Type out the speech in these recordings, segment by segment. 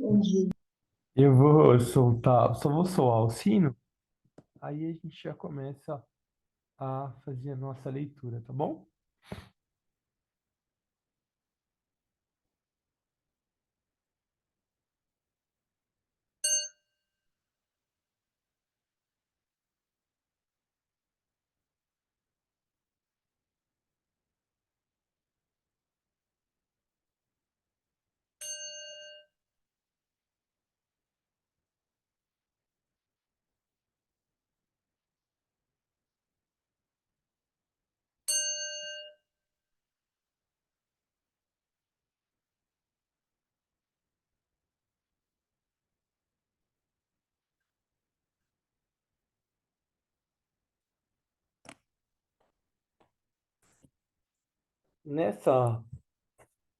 Entendi. Eu vou soltar, só vou soar o sino, aí a gente já começa a fazer a nossa leitura, tá bom? Nessa,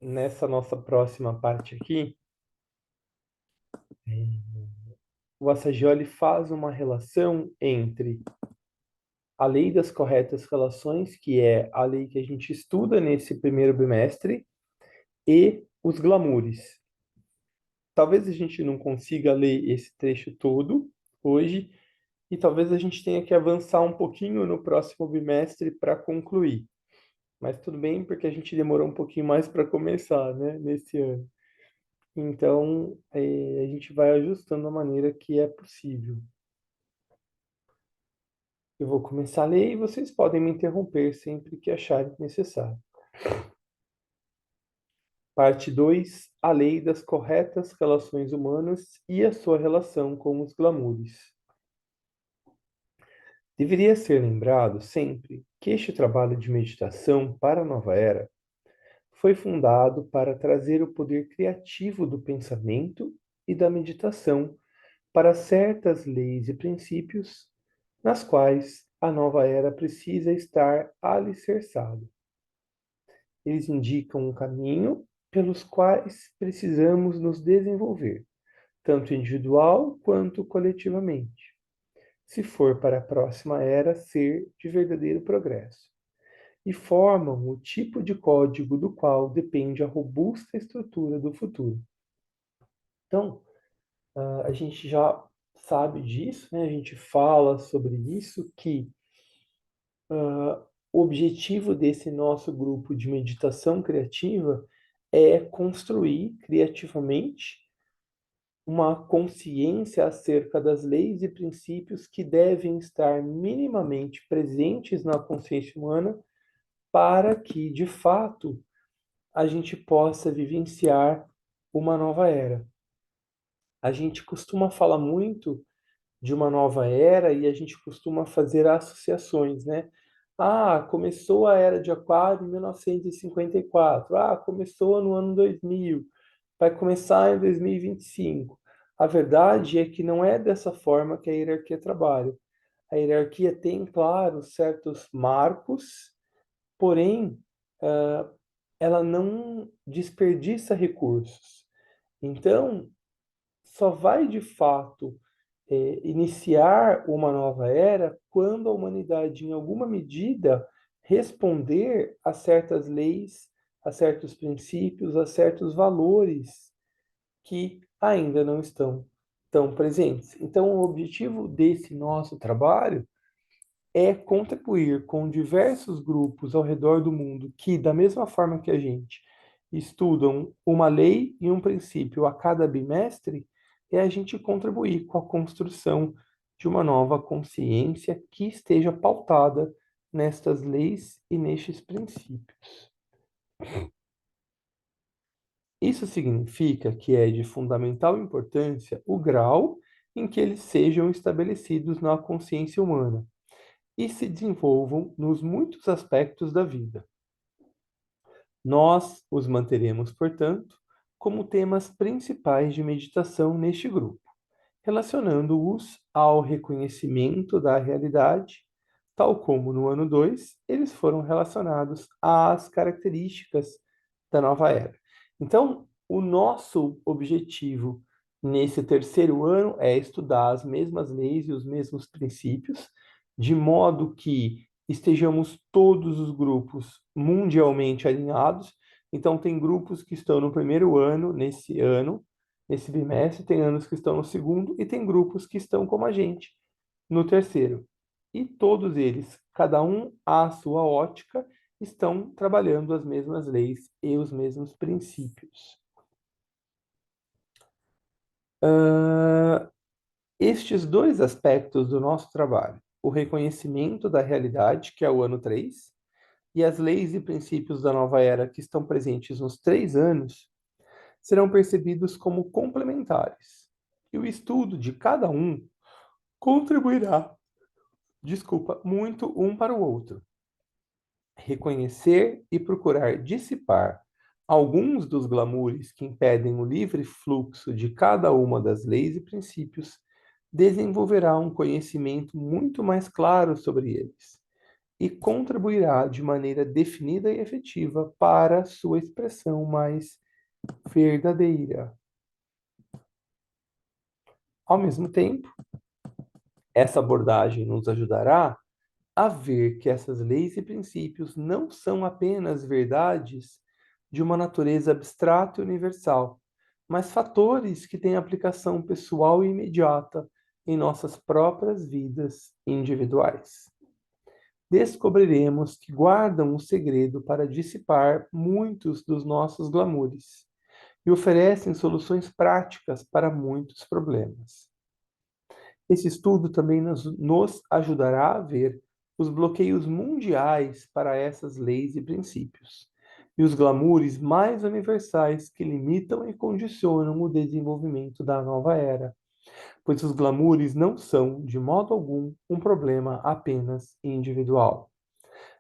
nessa nossa próxima parte aqui, o Assagioli faz uma relação entre a lei das corretas relações, que é a lei que a gente estuda nesse primeiro bimestre, e os glamoures. Talvez a gente não consiga ler esse trecho todo hoje, e talvez a gente tenha que avançar um pouquinho no próximo bimestre para concluir. Mas tudo bem, porque a gente demorou um pouquinho mais para começar, né, nesse ano. Então, a gente vai ajustando a maneira que é possível. Eu vou começar a ler e vocês podem me interromper sempre que acharem necessário. Parte 2: A lei das corretas relações humanas e a sua relação com os glamoures. Deveria ser lembrado sempre que este trabalho de meditação para a nova era foi fundado para trazer o poder criativo do pensamento e da meditação para certas leis e princípios nas quais a nova era precisa estar alicerçada. Eles indicam um caminho pelos quais precisamos nos desenvolver, tanto individual quanto coletivamente, se for para a próxima era ser de verdadeiro progresso, e formam o tipo de código do qual depende a robusta estrutura do futuro. Então, a gente já sabe disso, né? A gente fala sobre isso, que o objetivo desse nosso grupo de meditação criativa é construir criativamente uma consciência acerca das leis e princípios que devem estar minimamente presentes na consciência humana para que, de fato, a gente possa vivenciar uma nova era. A gente costuma falar muito de uma nova era e a gente costuma fazer associações, né? Ah, começou a era de Aquário em 1954. Ah, começou no ano 2000. Vai começar em 2025. A verdade é que não é dessa forma que a hierarquia trabalha. A hierarquia tem, claro, certos marcos, porém, ela não desperdiça recursos. Então, só vai de fato iniciar uma nova era quando a humanidade, em alguma medida, responder a certas leis, a certos princípios, a certos valores que ainda não estão tão presentes. Então, o objetivo desse nosso trabalho é contribuir com diversos grupos ao redor do mundo que, da mesma forma que a gente, estudam uma lei e um princípio a cada bimestre, é a gente contribuir com a construção de uma nova consciência que esteja pautada nestas leis e nestes princípios. Isso significa que é de fundamental importância o grau em que eles sejam estabelecidos na consciência humana e se desenvolvam nos muitos aspectos da vida. Nós os manteremos, portanto, como temas principais de meditação neste grupo, relacionando-os ao reconhecimento da realidade, tal como no ano 2 eles foram relacionados às características da nova era. Então, o nosso objetivo nesse terceiro ano é estudar as mesmas leis e os mesmos princípios, de modo que estejamos todos os grupos mundialmente alinhados. Então, tem grupos que estão no primeiro ano, nesse bimestre, tem anos que estão no segundo e tem grupos que estão como a gente no terceiro. E todos eles, cada um à sua ótica, estão trabalhando as mesmas leis e os mesmos princípios. Estes dois aspectos do nosso trabalho, o reconhecimento da realidade, que é o ano 3, e as leis e princípios da nova era que estão presentes nos 3 anos, serão percebidos como complementares. E o estudo de cada um contribuirá, muito um para o outro. Reconhecer e procurar dissipar alguns dos glamoures que impedem o livre fluxo de cada uma das leis e princípios desenvolverá um conhecimento muito mais claro sobre eles e contribuirá de maneira definida e efetiva para sua expressão mais verdadeira. Ao mesmo tempo, essa abordagem nos ajudará a ver que essas leis e princípios não são apenas verdades de uma natureza abstrata e universal, mas fatores que têm aplicação pessoal e imediata em nossas próprias vidas individuais. Descobriremos que guardam o segredo para dissipar muitos dos nossos glamoures e oferecem soluções práticas para muitos problemas. Esse estudo também nos ajudará a ver os bloqueios mundiais para essas leis e princípios, e os glamoures mais universais que limitam e condicionam o desenvolvimento da nova era, pois os glamoures não são, de modo algum, um problema apenas individual.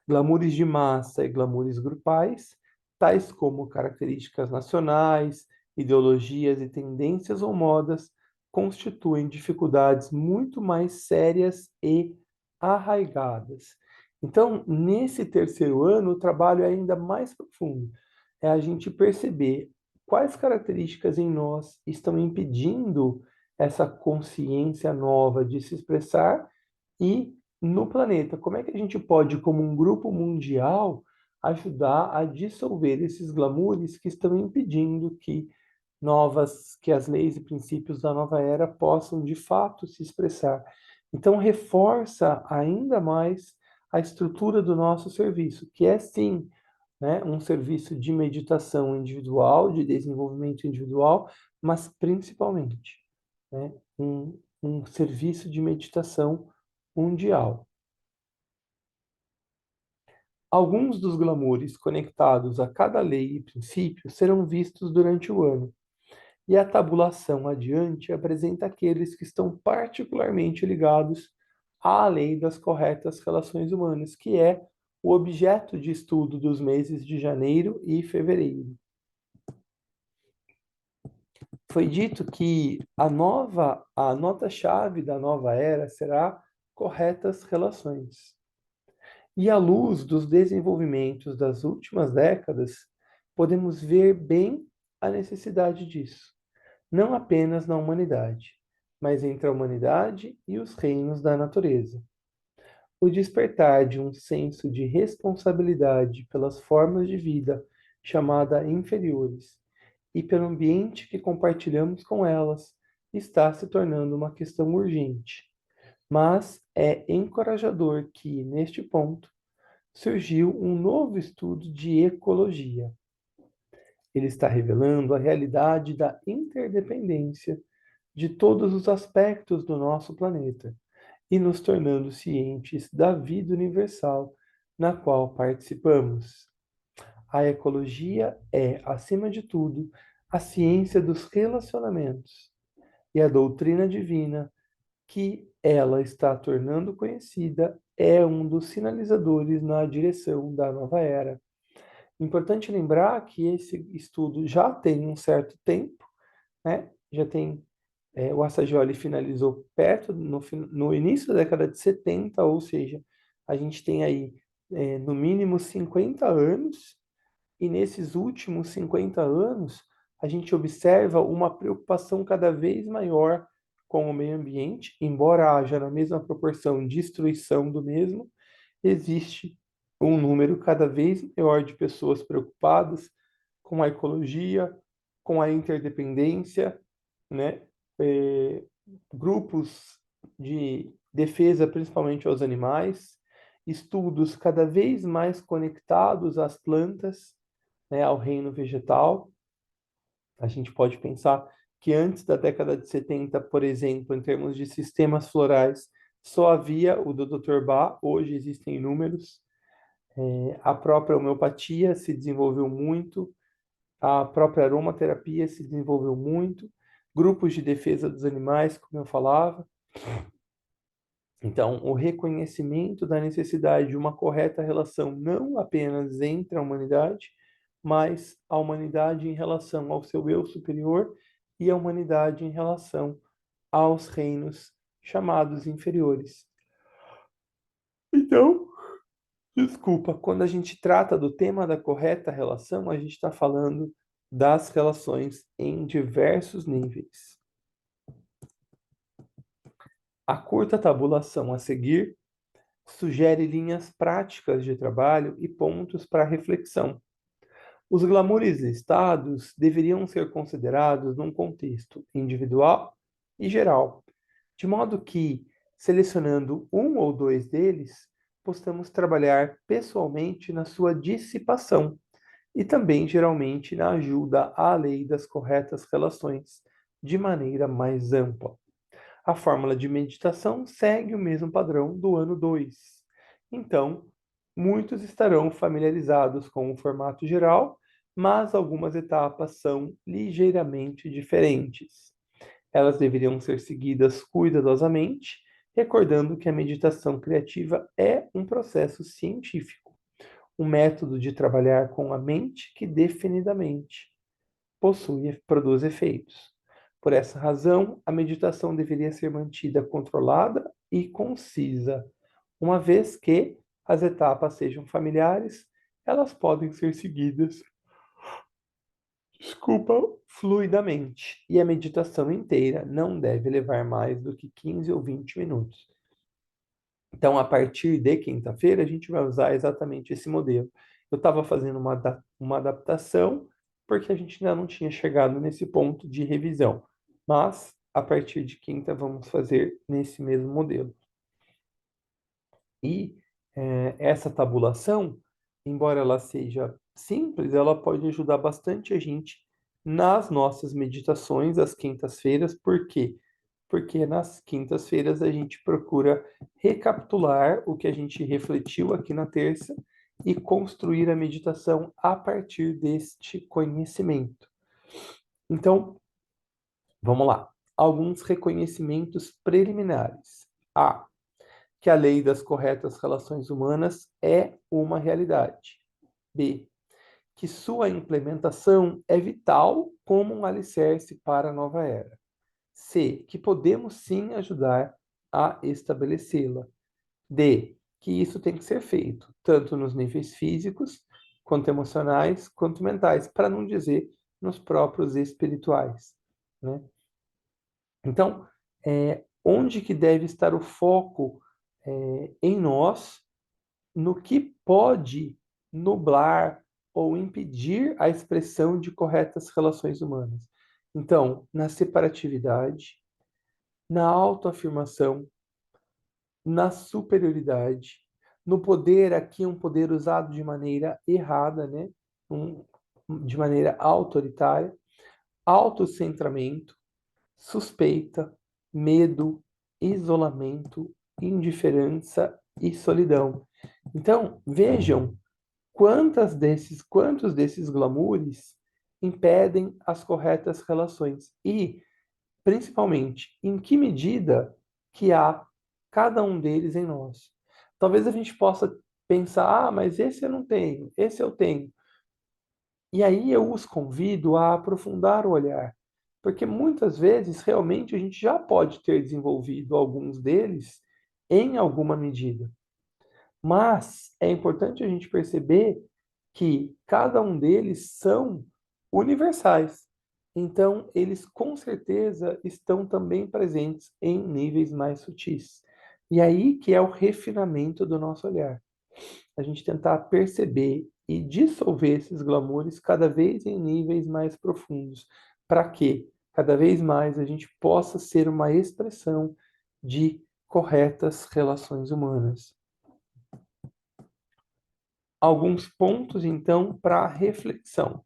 Glamoures de massa e glamoures grupais, tais como características nacionais, ideologias e tendências ou modas, constituem dificuldades muito mais sérias e arraigadas. Então, nesse terceiro ano, o trabalho é ainda mais profundo. É a gente perceber quais características em nós estão impedindo essa consciência nova de se expressar e no planeta, como é que a gente pode, como um grupo mundial, ajudar a dissolver esses glamoures que estão impedindo que as leis e princípios da nova era possam de fato se expressar. Então, reforça ainda mais a estrutura do nosso serviço, que é sim, né, um serviço de meditação individual, de desenvolvimento individual, mas principalmente, né, um serviço de meditação mundial. Alguns dos glamoures conectados a cada lei e princípio serão vistos durante o ano, e a tabulação adiante apresenta aqueles que estão particularmente ligados à lei das corretas relações humanas, que é o objeto de estudo dos meses de janeiro e fevereiro. Foi dito que a nota-chave da nova era será corretas relações. E à luz dos desenvolvimentos das últimas décadas, podemos ver bem a necessidade disso, não apenas na humanidade, mas entre a humanidade e os reinos da natureza. O despertar de um senso de responsabilidade pelas formas de vida chamada inferiores e pelo ambiente que compartilhamos com elas está se tornando uma questão urgente. Mas é encorajador que, neste ponto, surgiu um novo estudo de ecologia. Ele está revelando a realidade da interdependência de todos os aspectos do nosso planeta e nos tornando cientes da vida universal na qual participamos. A ecologia é, acima de tudo, a ciência dos relacionamentos e a doutrina divina que ela está tornando conhecida é um dos sinalizadores na direção da nova era. Importante lembrar que esse estudo já tem um certo tempo, né? Já tem o Assagioli finalizou perto no início da década de 70, ou seja, a gente tem aí no mínimo 50 anos, e nesses últimos 50 anos a gente observa uma preocupação cada vez maior com o meio ambiente, embora haja na mesma proporção destruição do mesmo, existe um número cada vez maior de pessoas preocupadas com a ecologia, com a interdependência né? Eh, Grupos de defesa, principalmente aos animais, estudos cada vez mais conectados às plantas, né, ao reino vegetal. A gente pode pensar que antes da década de 70, por exemplo, em termos de sistemas florais, só havia o do Dr. Bach, hoje existem inúmeros. A própria homeopatia se desenvolveu muito, a própria aromaterapia se desenvolveu muito, grupos de defesa dos animais, como eu falava. Então, o reconhecimento da necessidade de uma correta relação não apenas entre a humanidade, mas a humanidade em relação ao seu eu superior e a humanidade em relação aos reinos chamados inferiores. Então, desculpa, quando a gente trata do tema da correta relação, a gente está falando das relações em diversos níveis. A curta tabulação a seguir sugere linhas práticas de trabalho e pontos para reflexão. Os glamoures listados deveriam ser considerados num contexto individual e geral, de modo que, selecionando um ou dois deles, possamos trabalhar pessoalmente na sua dissipação e também, geralmente, na ajuda à lei das corretas relações, de maneira mais ampla. A fórmula de meditação segue o mesmo padrão do ano 2. Então, muitos estarão familiarizados com o formato geral, mas algumas etapas são ligeiramente diferentes. Elas deveriam ser seguidas cuidadosamente, recordando que a meditação criativa é um processo científico, um método de trabalhar com a mente que definidamente produz efeitos. Por essa razão, a meditação deveria ser mantida controlada e concisa. Uma vez que as etapas sejam familiares, elas podem ser seguidas, fluidamente. E a meditação inteira não deve levar mais do que 15 ou 20 minutos. Então, a partir de quinta-feira, a gente vai usar exatamente esse modelo. Eu estava fazendo uma adaptação, porque a gente ainda não tinha chegado nesse ponto de revisão. Mas, a partir de quinta, vamos fazer nesse mesmo modelo. E essa tabulação, embora ela seja simples, ela pode ajudar bastante a gente nas nossas meditações às quintas-feiras. Por quê? Porque nas quintas-feiras a gente procura recapitular o que a gente refletiu aqui na terça e construir a meditação a partir deste conhecimento. Então, vamos lá. Alguns reconhecimentos preliminares. A. Que a lei das corretas relações humanas é uma realidade. B. Que sua implementação é vital como um alicerce para a nova era. C. Que podemos sim ajudar a estabelecê-la. D. Que isso tem que ser feito, tanto nos níveis físicos, quanto emocionais, quanto mentais, para não dizer nos próprios espirituais, né? Então, onde que deve estar o foco em nós, no que pode nublar ou impedir a expressão de corretas relações humanas? Então, na separatividade, na autoafirmação, na superioridade, no poder, aqui um poder usado de maneira errada, né? De maneira autoritária, autocentramento, suspeita, medo, isolamento, indiferença e solidão. Então, vejam quantos desses glamoures impedem as corretas relações e, principalmente, em que medida que há cada um deles em nós. Talvez a gente possa pensar, mas esse eu não tenho, esse eu tenho. E aí eu os convido a aprofundar o olhar, porque muitas vezes realmente a gente já pode ter desenvolvido alguns deles em alguma medida. Mas é importante a gente perceber que cada um deles são universais. Então, eles com certeza estão também presentes em níveis mais sutis. E aí que é o refinamento do nosso olhar. A gente tentar perceber e dissolver esses glamoures cada vez em níveis mais profundos. Para quê? cada vez mais a gente possa ser uma expressão de corretas relações humanas. Alguns pontos, então, para reflexão.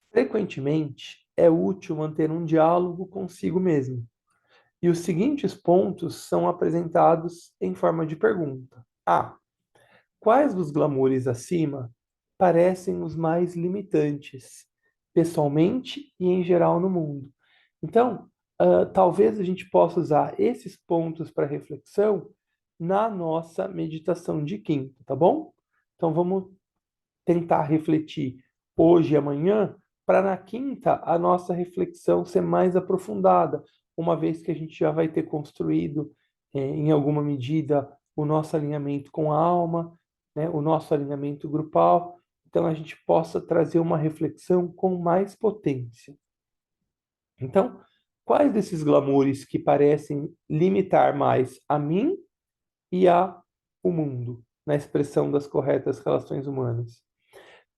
Frequentemente, é útil manter um diálogo consigo mesmo. E os seguintes pontos são apresentados em forma de pergunta. A. Quais dos glamoures acima parecem os mais limitantes, pessoalmente e em geral no mundo? Então, talvez a gente possa usar esses pontos para reflexão na nossa meditação de quinta, tá bom? Então, vamos tentar refletir hoje e amanhã, para na quinta a nossa reflexão ser mais aprofundada, uma vez que a gente já vai ter construído, em alguma medida, o nosso alinhamento com a alma, né, o nosso alinhamento grupal, então a gente possa trazer uma reflexão com mais potência. Então, quais desses glamoures que parecem limitar mais a mim e a o mundo, na expressão das corretas relações humanas?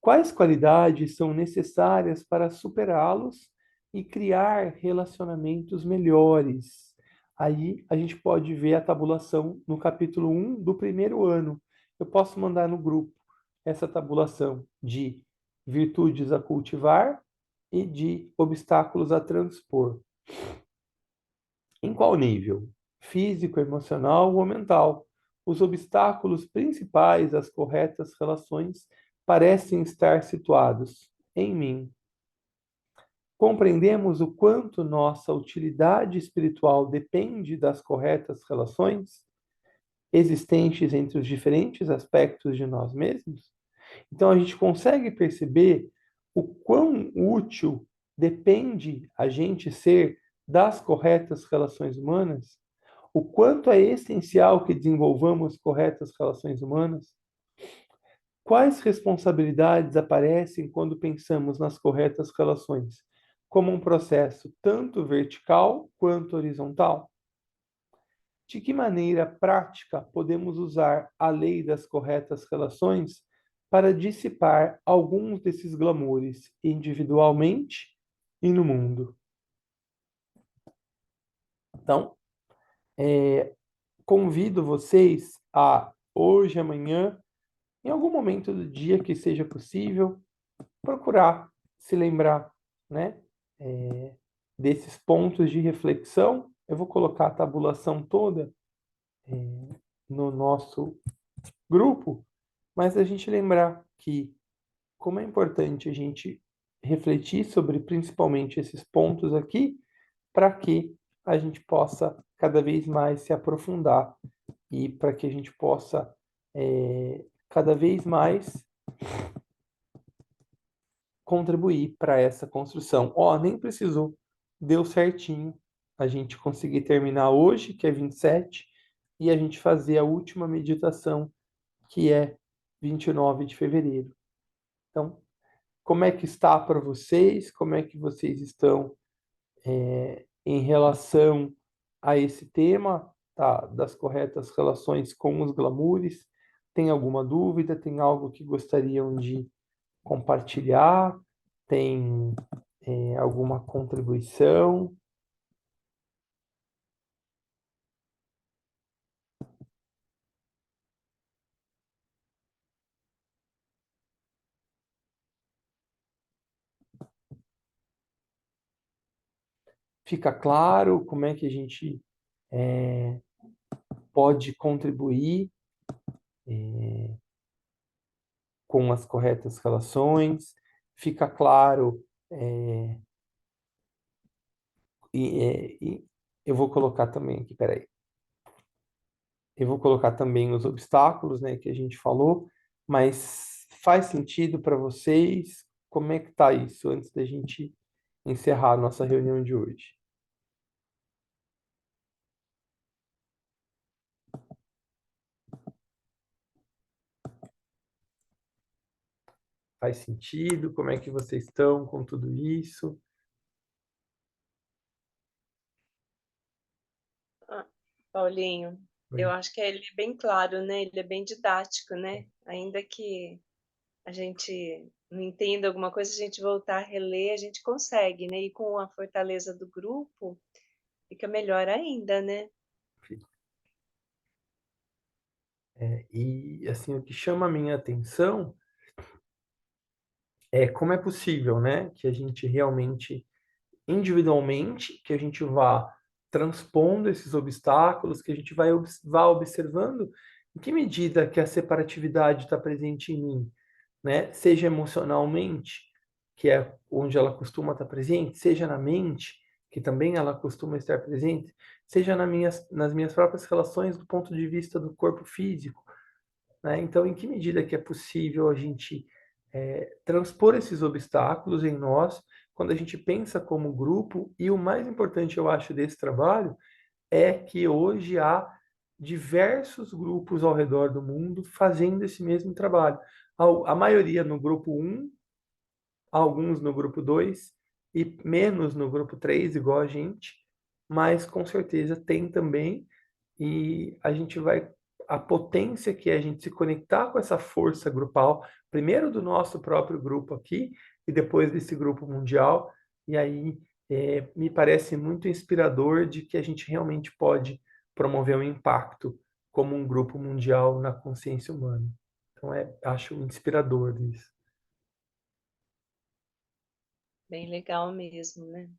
Quais qualidades são necessárias para superá-los e criar relacionamentos melhores? Aí a gente pode ver a tabulação no capítulo 1 do primeiro ano. Eu posso mandar no grupo essa tabulação de virtudes a cultivar e de obstáculos a transpor. Em qual nível? Físico, emocional ou mental? Os obstáculos principais às corretas relações parecem estar situados em mim. Compreendemos o quanto nossa utilidade espiritual depende das corretas relações existentes entre os diferentes aspectos de nós mesmos? Então a gente consegue perceber o quão útil depende a gente ser das corretas relações humanas? O quanto é essencial que desenvolvamos corretas relações humanas? Quais responsabilidades aparecem quando pensamos nas corretas relações? Como um processo tanto vertical quanto horizontal? De que maneira prática podemos usar a lei das corretas relações para dissipar alguns desses glamoures individualmente e no mundo? Então, convido vocês a, hoje, amanhã, em algum momento do dia que seja possível, procurar se lembrar, né, desses pontos de reflexão. Eu vou colocar a tabulação toda no nosso grupo, mas a gente lembrar que, como é importante a gente refletir sobre principalmente esses pontos aqui, para que a gente possa cada vez mais se aprofundar e para que a gente possa cada vez mais contribuir para essa construção. Ó, nem precisou, deu certinho a gente conseguir terminar hoje, que é 27, e a gente fazer a última meditação, que é 29 de fevereiro. Então, como é que está para vocês? Como é que vocês estão em relação a esse tema, tá, das corretas relações com os glamoures? Tem alguma dúvida? Tem algo que gostariam de compartilhar? Tem alguma contribuição? Fica claro como é que a gente pode contribuir com as corretas relações? Fica claro, e eu vou colocar também aqui, peraí. Eu vou colocar também os obstáculos, né, que a gente falou, mas faz sentido para vocês? Como é que tá isso antes da gente encerrar a nossa reunião de hoje? Faz sentido? Como é que vocês estão com tudo isso? Ah, Paulinho, eu Oi. acho que ele é bem claro, né? Ele é bem didático, né? Ainda que a gente não entenda alguma coisa, a gente voltar a reler, a gente consegue, né? E com a fortaleza do grupo, fica melhor ainda, né? E assim, o que chama a minha atenção é como é possível, né, que a gente realmente, individualmente, que a gente vá transpondo esses obstáculos, que a gente vá observando em que medida que a separatividade está presente em mim, né? Seja emocionalmente, que é onde ela costuma estar presente, seja na mente, que também ela costuma estar presente, seja nas minhas próprias relações do ponto de vista do corpo físico, né? Então, em que medida que é possível a gente transpor esses obstáculos em nós, quando a gente pensa como grupo, e o mais importante, eu acho, desse trabalho, é que hoje há diversos grupos ao redor do mundo fazendo esse mesmo trabalho. A maioria no grupo um, alguns no grupo 2 e menos no grupo 3 igual a gente, mas com certeza tem também, e a gente vai. A potência que é a gente se conectar com essa força grupal, primeiro do nosso próprio grupo aqui, e depois desse grupo mundial, e aí me parece muito inspirador de que a gente realmente pode promover um impacto como um grupo mundial na consciência humana. Então, acho inspirador isso. Bem legal mesmo, né?